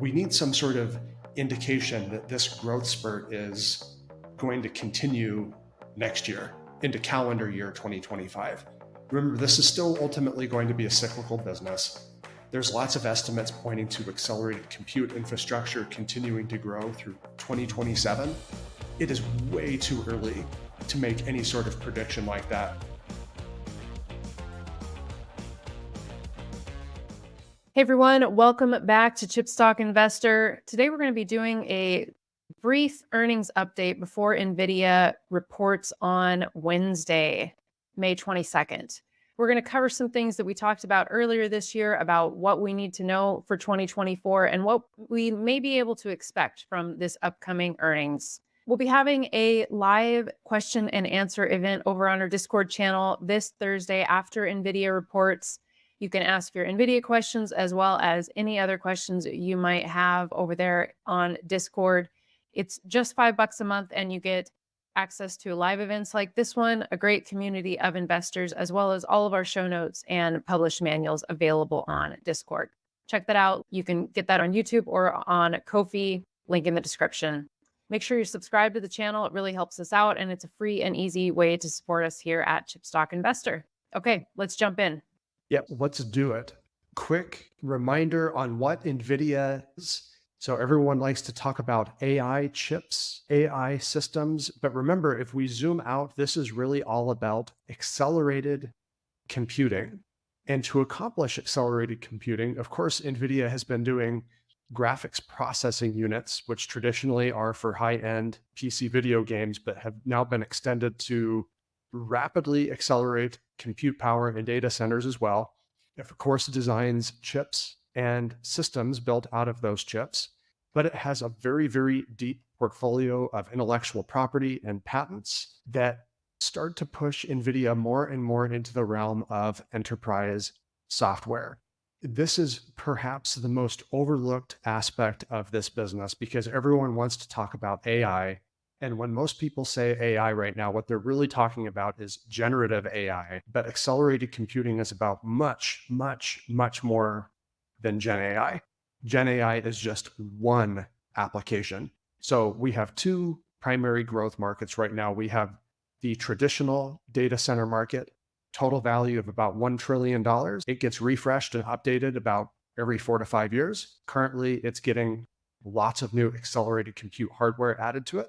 We need some sort of indication that this growth spurt is going to continue next year into calendar year 2025. Remember, this is still ultimately going to be a cyclical business. There's lots of estimates pointing to accelerated compute infrastructure continuing to grow through 2027. It is way too early to make any sort of prediction like that. Hey everyone, welcome back to Chipstock Investor. Today we're going to be doing a brief earnings update before Nvidia reports on Wednesday, May 22nd. We're going to cover some things that we talked about earlier this year about what we need to know for 2024 and what we may be able to expect from this upcoming earnings. We'll be having a live question and answer event over on our Discord channel this Thursday after Nvidia reports. You can ask your Nvidia questions as well as any other questions you might have over there on Discord. It's just $5 a month and you get access to live events like this one, a great community of investors, as well as all of our show notes and published manuals available on Discord. Check that out. You can get that on YouTube or on Ko-fi, link in the description. Make sure you're subscribed to the channel. It really helps us out and it's a free and easy way to support us here at Chipstock Investor. Okay, let's jump in. Yep, let's do it. Quick reminder on what NVIDIA is. So everyone likes to talk about AI chips, AI systems, but remember, if we zoom out, this is really all about accelerated computing. And to accomplish accelerated computing, of course, NVIDIA has been doing graphics processing units, which traditionally are for high-end PC video games, but have now been extended to rapidly accelerate compute power in data centers as well. It, of course, designs chips and systems built out of those chips, but it has a very, very deep portfolio of intellectual property and patents that start to push NVIDIA more and more into the realm of enterprise software. This is perhaps the most overlooked aspect of this business because everyone wants to talk about AI. And when most people say AI right now, what they're really talking about is generative AI. But accelerated computing is about much, much, much more than Gen AI. Gen AI is just one application. So we have two primary growth markets right now. We have the traditional data center market, total value of about $1 trillion. It gets refreshed and updated about every 4 to 5 years. Currently, it's getting lots of new accelerated compute hardware added to it.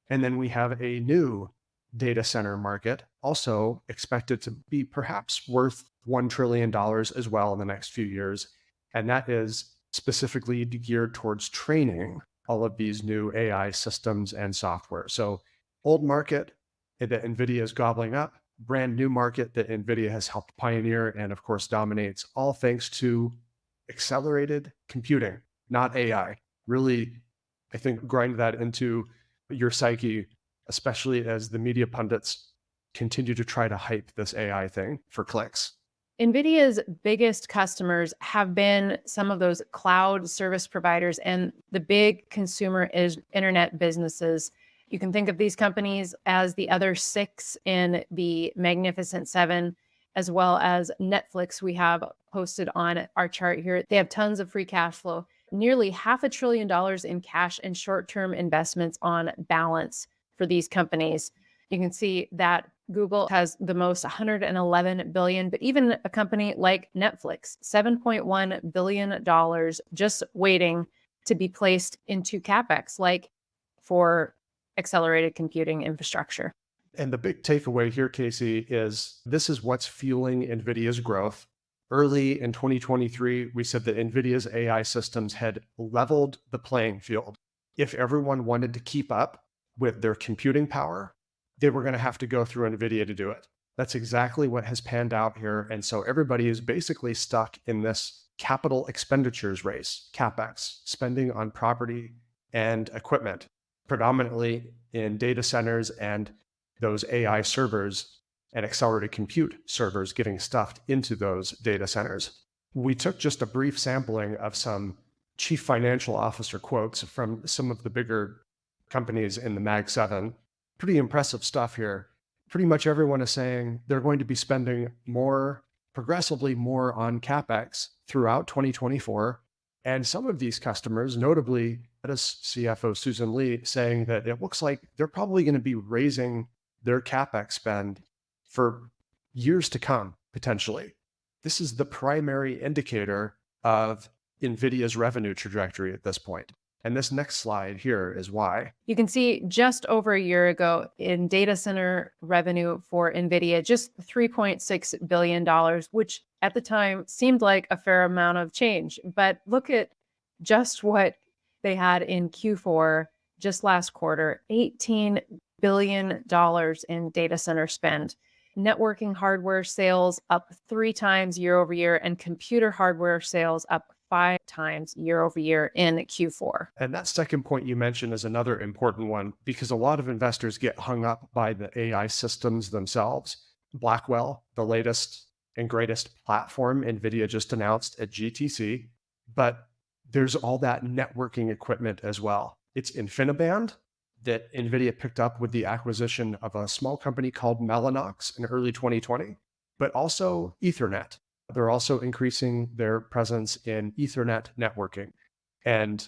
And then we have a new data center market, also expected to be perhaps worth $1 trillion as well in the next few years. And that is specifically geared towards training all of these new AI systems and software. So old market that NVIDIA is gobbling up, brand new market that NVIDIA has helped pioneer and of course dominates, all thanks to accelerated computing, not AI. Really, I think, grind that into your psyche, especially as the media pundits continue to try to hype this AI thing for clicks. NVIDIA's biggest customers have been some of those cloud service providers and the big consumer internet businesses. You can think of these companies as the other six in the Magnificent Seven, as well as Netflix we have posted on our chart here. They have tons of free cash flow. Nearly $500 billion in cash and short-term investments on balance for these companies. You can see that Google has the most, 111 billion, but even a company like Netflix, $7.1 billion just waiting to be placed into CapEx, like for accelerated computing infrastructure. And the big takeaway here, Casey, is this is what's fueling NVIDIA's growth. Early in 2023, we said that NVIDIA's AI systems had leveled the playing field. If everyone wanted to keep up with their computing power, they were going to have to go through NVIDIA to do it. That's exactly what has panned out here. And so everybody is basically stuck in this capital expenditures race, CapEx, spending on property and equipment, predominantly in data centers and those AI servers and accelerated compute servers getting stuffed into those data centers. We took just a brief sampling of some chief financial officer quotes from some of the bigger companies in the Mag 7. Pretty impressive stuff here. Pretty much everyone is saying they're going to be spending more, progressively more on CapEx throughout 2024 And some of these customers, notably Meta's CFO Susan Lee, saying that it looks like they're probably going to be raising their CapEx spend for years to come, potentially. This is the primary indicator of NVIDIA's revenue trajectory at this point. And this next slide here is why. You can see just over a year ago in data center revenue for Nvidia, just $3.6 billion, which at the time seemed like a fair amount of change. But look at just what they had in Q4, just last quarter, $18 billion in data center spend. Networking hardware sales up 3 times year over year, and computer hardware sales up 5 times year over year in Q4. And that second point you mentioned is another important one because a lot of investors get hung up by the AI systems themselves. Blackwell, the latest and greatest platform NVIDIA just announced at GTC, but there's all that networking equipment as well. It's InfiniBand that NVIDIA picked up with the acquisition of a small company called Mellanox in early 2020, but also Ethernet. They're also increasing their presence in Ethernet networking. And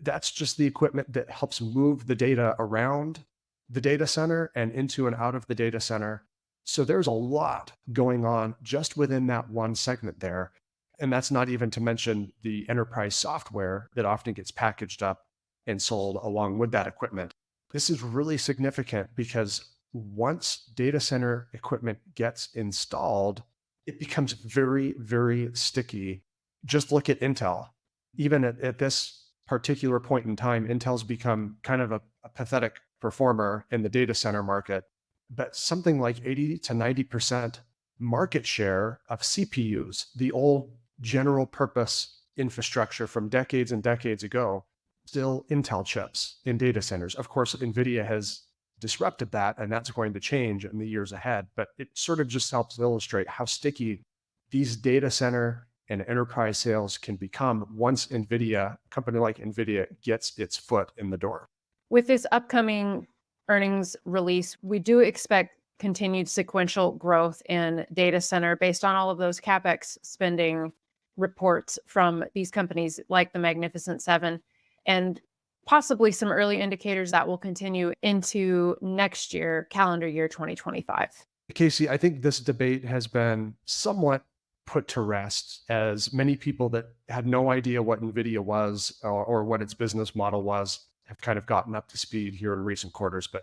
that's just the equipment that helps move the data around the data center and into and out of the data center. So there's a lot going on just within that one segment there. And that's not even to mention the enterprise software that often gets packaged up and sold along with that equipment. This is really significant because once data center equipment gets installed, it becomes very, very sticky. Just look at Intel. Even at this particular point in time, Intel's become kind of a pathetic performer in the data center market, but something like 80 to 90% market share of CPUs, the old general purpose infrastructure from decades and decades ago, still Intel chips in data centers. Of course, NVIDIA has disrupted that, and that's going to change in the years ahead. But it sort of just helps illustrate how sticky these data center and enterprise sales can become once NVIDIA, a company like NVIDIA, gets its foot in the door. With this upcoming earnings release, we do expect continued sequential growth in data center based on all of those CapEx spending reports from these companies like the Magnificent Seven, and possibly some early indicators that will continue into next year, calendar year 2025. Casey, I think this debate has been somewhat put to rest as many people that had no idea what NVIDIA was or what its business model was have kind of gotten up to speed here in recent quarters, but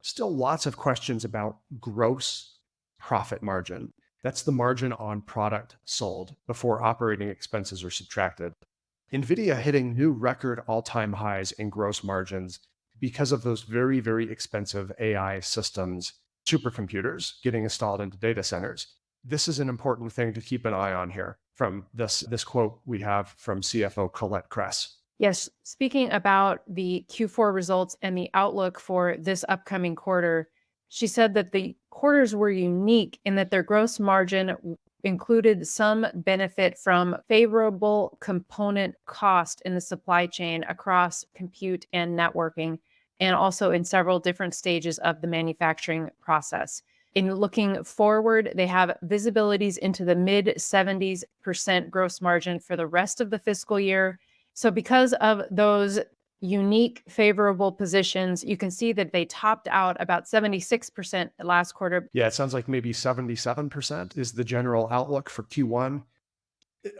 still lots of questions about gross profit margin. That's the margin on product sold before operating expenses are subtracted. NVIDIA hitting new record all-time highs in gross margins because of those very, very expensive AI systems, supercomputers getting installed into data centers. This is an important thing to keep an eye on here from this quote we have from CFO Colette Kress. Yes, speaking about the Q4 results and the outlook for this upcoming quarter, she said that the quarters were unique in that their gross margin included some benefit from favorable component cost in the supply chain across compute and networking, and also in several different stages of the manufacturing process. In looking forward, they have visibilities into the mid 70% gross margin for the rest of the fiscal year. So because of those unique favorable positions, you can see that they topped out about 76% last quarter. Yeah, it sounds like maybe 77% is the general outlook for Q1.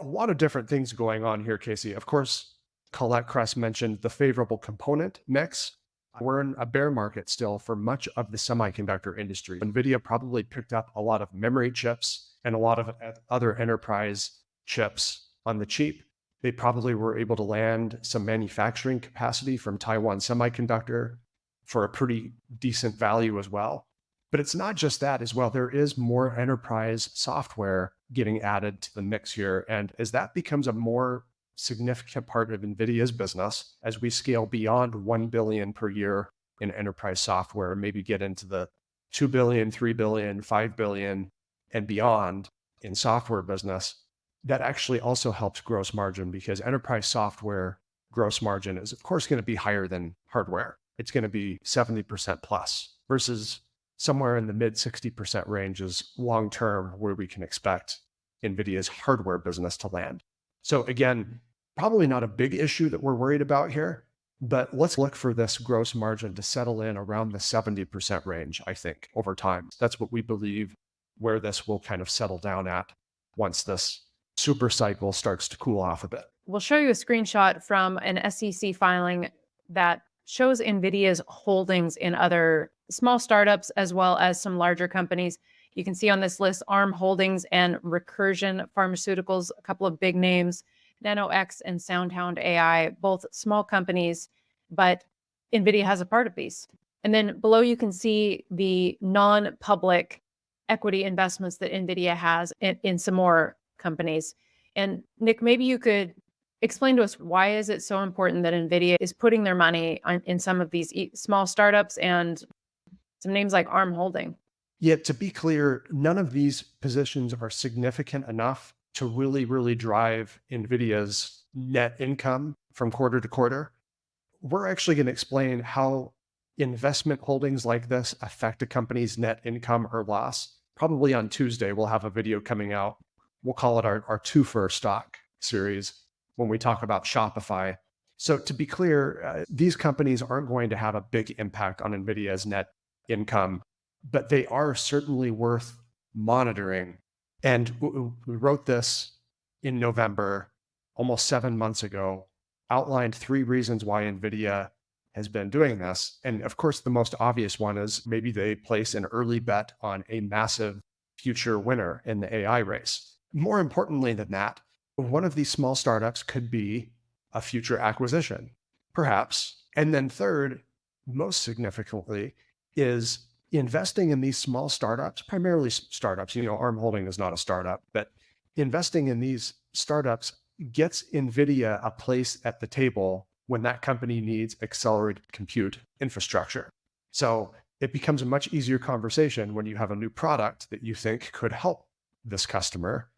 A lot of different things going on here, Casey. Of course, Colette Kress mentioned the favorable component mix. We're in a bear market still for much of the semiconductor industry. NVIDIA probably picked up a lot of memory chips and a lot of other enterprise chips on the cheap. They probably were able to land some manufacturing capacity from Taiwan Semiconductor for a pretty decent value as well. But it's not just that as well. There is more enterprise software getting added to the mix here. And as that becomes a more significant part of NVIDIA's business, as we scale beyond 1 billion per year in enterprise software, maybe get into the 2 billion, 3 billion, 5 billion, and beyond in software business, that actually also helps gross margin because enterprise software gross margin is, of course, going to be higher than hardware. It's going to be 70% plus versus somewhere in the mid 60% range is long-term where we can expect NVIDIA's hardware business to land. So again, Probably not a big issue that we're worried about here, but let's look for this gross margin to settle in around the 70% range, I think, over time. That's what we believe where this will kind of settle down at once this super cycle starts to cool off a bit. We'll show you a screenshot from an SEC filing that shows NVIDIA's holdings in other small startups as well as some larger companies. You can see on this list ARM Holdings and Recursion Pharmaceuticals, a couple of big names, NanoX and SoundHound AI, both small companies, but NVIDIA has a part of these. And then below you can see the non-public equity investments that NVIDIA has in some more companies. And Nick, maybe you could explain to us, why is it so important that NVIDIA is putting their money in some of these small startups and some names like ARM Holding? Yet, to be clear, none of these positions are significant enough to really drive NVIDIA's net income from quarter to quarter. We're actually going to explain how investment holdings like this affect a company's net income or loss. Probably on Tuesday, we'll have a video coming out. We'll call it our two for stock series when we talk about Shopify. So to be clear, these companies aren't going to have a big impact on NVIDIA's net income, but they are certainly worth monitoring. And we wrote this in November, almost 7 months ago, outlined 3 reasons why NVIDIA has been doing this. And of course, the most obvious one is maybe they place an early bet on a massive future winner in the AI race. More importantly than that, one of these small startups could be a future acquisition, perhaps. And then third, most significantly, is investing in these small startups, primarily startups. ARM Holding is not a startup, but investing in these startups gets NVIDIA a place at the table when that company needs accelerated compute infrastructure. So it becomes a much easier conversation when you have a new product that you think could help this customer,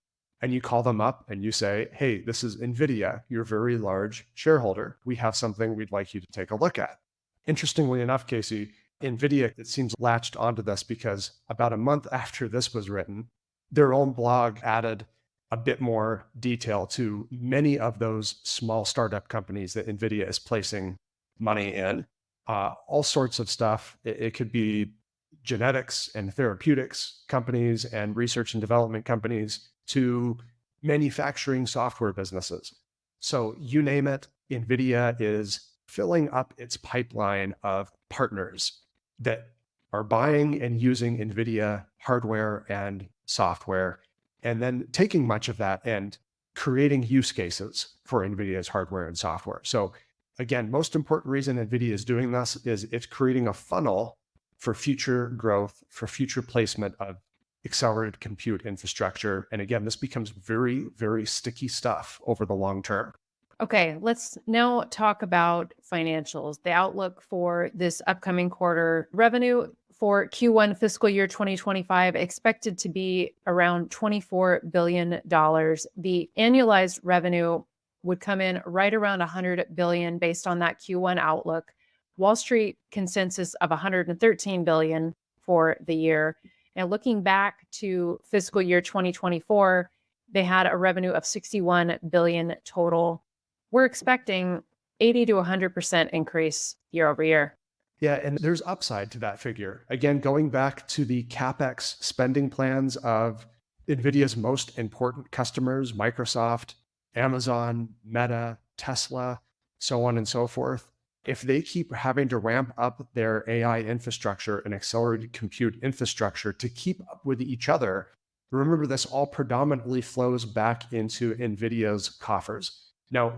and you call them up and you say, hey, this is NVIDIA, your very large shareholder. We have something we'd like you to take a look at. Interestingly enough, Casey, NVIDIA, it seems, latched onto this because about a month after this was written, their own blog added a bit more detail to many of those small startup companies that NVIDIA is placing money in. All sorts of stuff. It could be genetics and therapeutics companies and research and development companies to manufacturing software businesses. So you name it, NVIDIA is filling up its pipeline of partners that are buying and using NVIDIA hardware and software, and then taking much of that and creating use cases for NVIDIA's hardware and software. So again, most important reason NVIDIA is doing this is it's creating a funnel for future growth, for future placement of accelerated compute infrastructure. And again, this becomes very sticky stuff over the long term. Okay, let's now talk about financials. The outlook for this upcoming quarter: revenue for Q1 fiscal year 2025 expected to be around $24 billion. The annualized revenue would come in right around $100 billion based on that Q1 outlook. Wall Street consensus of $113 billion for the year. Now, looking back to fiscal year 2024, they had a revenue of $61 billion total. We're expecting 80 to 100% increase year over year. Yeah, and there's upside to that figure. Again, going back to the CapEx spending plans of NVIDIA's most important customers, Microsoft, Amazon, Meta, Tesla, so on and so forth. If they keep having to ramp up their AI infrastructure and accelerated compute infrastructure to keep up with each other, remember this all predominantly flows back into NVIDIA's coffers. Now,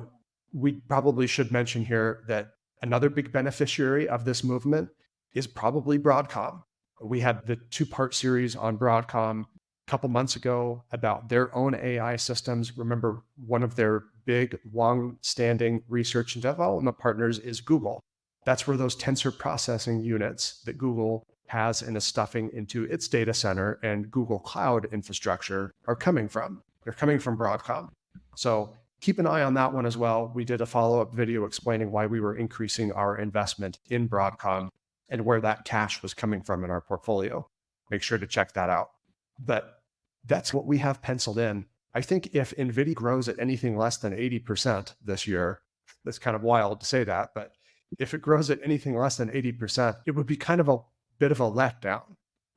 we probably should mention here that another big beneficiary of this movement is probably Broadcom. We had the 2-part series on Broadcom a couple months ago about their own AI systems. Remember, one of their big, long-standing research and development partners is Google. That's where those tensor processing units that Google has and is stuffing into its data center and Google Cloud infrastructure are coming from. They're coming from Broadcom. So keep an eye on that one as well. We did a follow-up video explaining why we were increasing our investment in Broadcom and where that cash was coming from in our portfolio. Make sure to check that out. But that's what we have penciled in I think if Nvidia grows at anything less than 80% this year, that's kind of wild to say that, but if it grows at anything less than 80%, it would be kind of a bit of a letdown.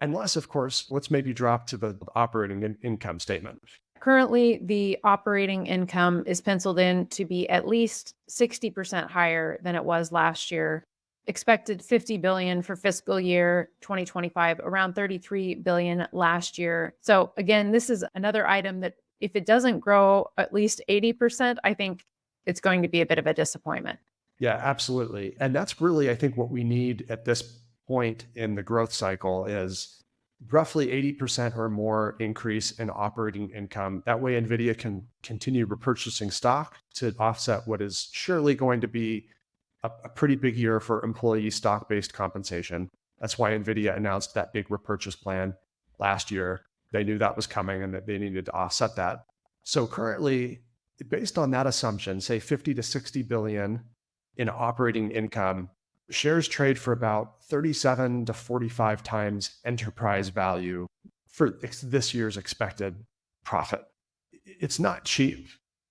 Unless, of course, let's maybe drop to the operating income statement. Currently, the operating income is penciled in to be at least 60% higher than it was last year. Expected 50 billion for fiscal year 2025, around 33 billion last year. So again, this is another item that if it doesn't grow at least 80%, I think it's going to be a bit of a disappointment. Yeah, absolutely. And that's really, I think, what we need at this point in the growth cycle is roughly 80% or more increase in operating income. That way, NVIDIA can continue repurchasing stock to offset what is surely going to be a pretty big year for employee stock-based compensation. That's why NVIDIA announced that big repurchase plan last year. They knew that was coming and that they needed to offset that. So currently, based on that assumption, say 50 to 60 billion in operating income, shares trade for about 37 to 45 times enterprise value for this year's expected profit. It's not cheap,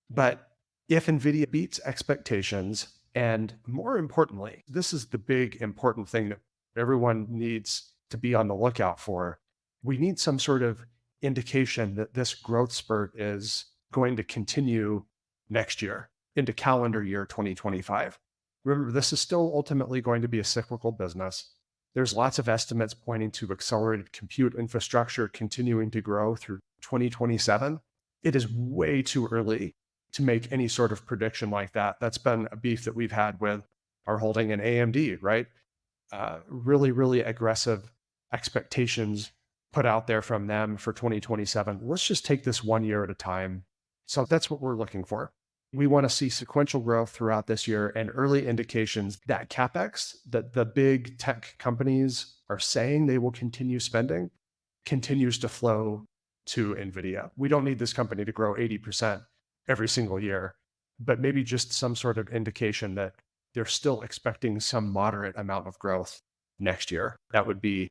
but if NVIDIA beats expectations, and more importantly, this is the big important thing that everyone needs to be on the lookout for. We need some sort of indication that this growth spurt is going to continue next year into calendar year 2025. Remember, this is still ultimately going to be a cyclical business. There's lots of estimates pointing to accelerated compute infrastructure continuing to grow through 2027. It is way too early to make any sort of prediction like that. That's been a beef that we've had with our holding in AMD, right? Really, really aggressive expectations put out there from them for 2027. Let's just take this 1 year at a time. So that's what we're looking for. We want to see sequential growth throughout this year and early indications that CapEx, that the big tech companies are saying they will continue spending, continues to flow to NVIDIA. We don't need this company to grow 80% every single year, but maybe just some sort of indication that they're still expecting some moderate amount of growth next year. That would be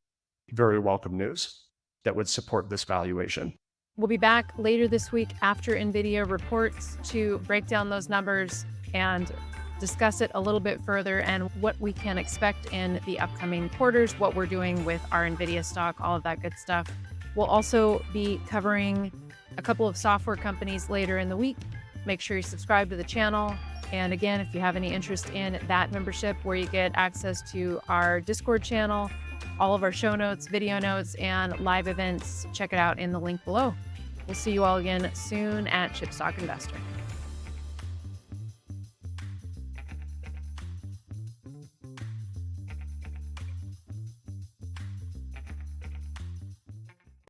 very welcome news that would support this valuation. We'll be back later this week after NVIDIA reports to break down those numbers and discuss it a little bit further and what we can expect in the upcoming quarters, what we're doing with our NVIDIA stock, all of that good stuff. We'll also be covering a couple of software companies later in the week. Make sure you subscribe to the channel. And again, if you have any interest in that membership where you get access to our Discord channel, all of our show notes, video notes, and live events, check it out in the link below. We'll see you all again soon at Chipstock Investor.